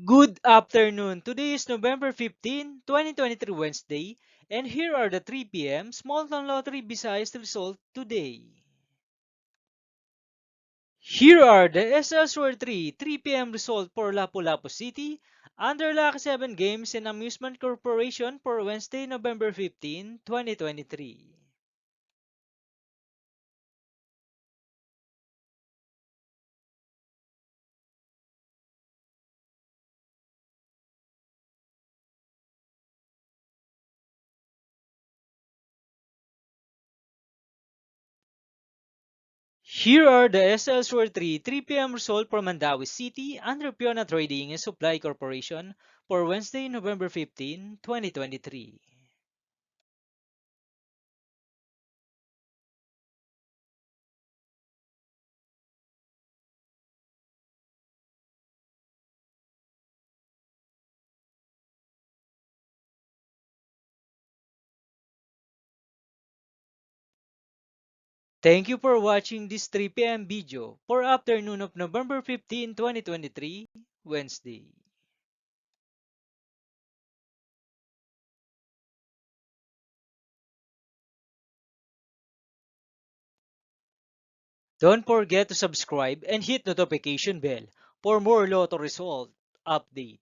Good afternoon. Today is November 15, 2023 Wednesday, and here are the 3 p.m. Small Town Lottery Visayas result today. Here are the SL 3 p.m. result for Lapu-Lapu City, under Lucky 7 Games and Amusement Corporation for Wednesday, November 15, 2023. Here are the SL 3 p.m. result for Mandawi City under Piona Trading and Supply Corporation for Wednesday, November 15, 2023. Thank you for watching this 3 p.m. video for afternoon of November 15, 2023, Wednesday. Don't forget to subscribe and hit notification bell for more Lotto result update.